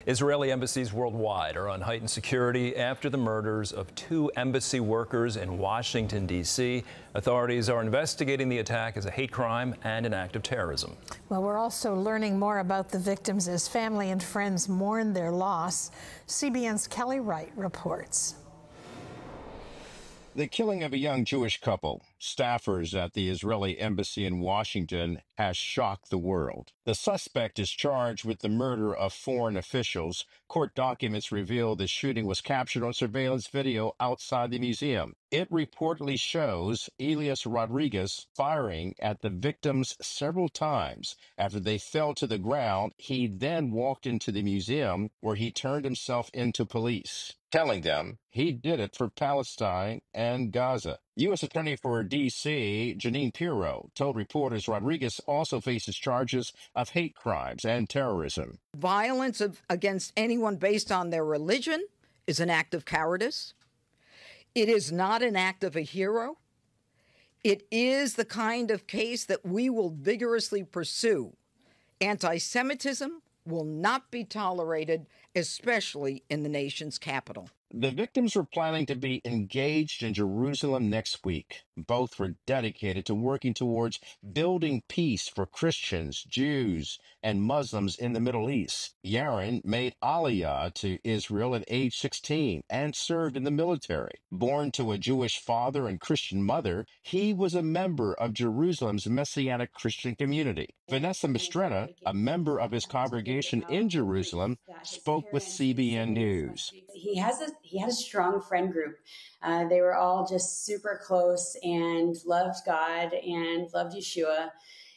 Israeli embassies worldwide are on heightened security after the murders of 2 embassy workers in Washington, D.C. Authorities are investigating the attack as a hate crime and an act of terrorism. Well, we're also learning more about the victims as family and friends mourn their loss. CBN's Kelly Wright reports. The killing of a young Jewish couple, staffers at the Israeli embassy in Washington, has shocked the world. The suspect is charged with the murder of foreign officials. Court documents reveal the shooting was captured on surveillance video outside the museum. It reportedly shows Elias Rodriguez firing at the victims several times. After they fell to the ground, he then walked into the museum where he turned himself into police, telling them he did it for Palestine and Gaza. U.S. Attorney for D.C. Jeanine Pirro told reporters Rodriguez also faces charges of hate crimes and terrorism. Violence against anyone based on their religion is an act of cowardice. It is not an act of a hero. It is the kind of case that we will vigorously pursue. Anti-Semitism will not be tolerated, especially in the nation's capital. The victims were planning to be engaged in Jerusalem next week. Both were dedicated to working towards building peace for Christians, Jews, and Muslims in the Middle East. Yaron made Aliyah to Israel at age 16 and served in the military. Born to a Jewish father and Christian mother, he was a member of Jerusalem's Messianic Christian community. Vanessa Mistretta, a member of his congregation in Jerusalem, spoke with CBN News. He had a strong friend group. They were all just super close and loved God and loved Yeshua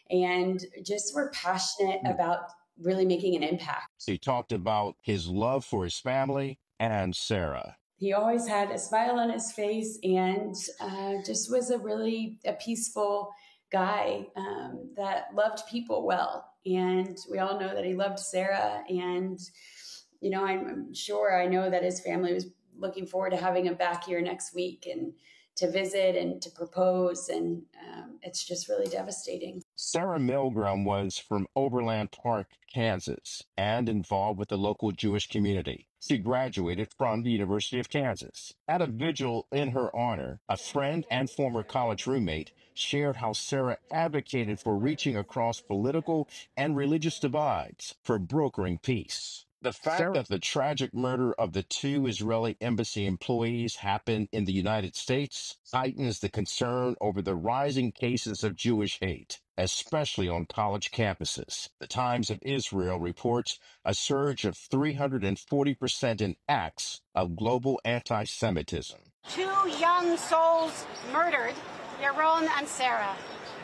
and just were passionate about really making an impact. He talked about his love for his family and Sarah. He always had a smile on his face and just was a peaceful guy that loved people well. And we all know that he loved Sarah. And, you know, I know that his family was looking forward to having him back here next week and to visit and to propose. And it's just really devastating. Sarah Milgrim was from Overland Park, Kansas, and involved with the local Jewish community. She graduated from the University of Kansas. At a vigil in her honor, a friend and former college roommate shared how Sarah advocated for reaching across political and religious divides, for brokering peace. The fact that the tragic murder of the 2 Israeli embassy employees happened in the United States heightens the concern over the rising cases of Jewish hate, especially on college campuses. The Times of Israel reports a surge of 340% in acts of global anti-Semitism. 2 young souls murdered, Yaron and Sarah.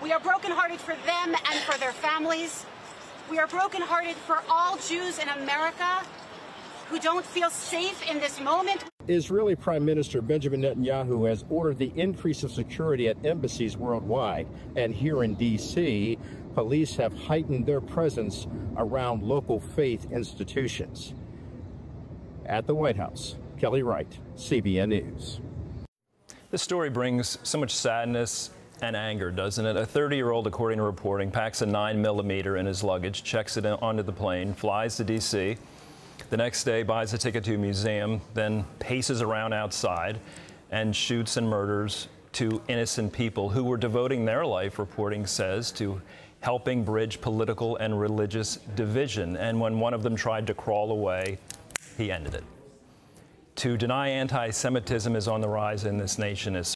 We are brokenhearted for them and for their families. We are brokenhearted for all Jews in America who don't feel safe in this moment. Israeli Prime Minister Benjamin Netanyahu has ordered the increase of security at embassies worldwide. And here in D.C., police have heightened their presence around local faith institutions. At the White House, Kelly Wright, CBN News. This story brings so much sadness and anger, doesn't it? A 30-year-old, according to reporting, packs a 9mm in his luggage, checks it onto the plane, flies to D.C. The next day, buys a ticket to a museum, then paces around outside and shoots and murders 2 innocent people who were devoting their life, reporting says, to helping bridge political and religious division. And when one of them tried to crawl away, he ended it. To deny anti-Semitism is on the rise in this nation is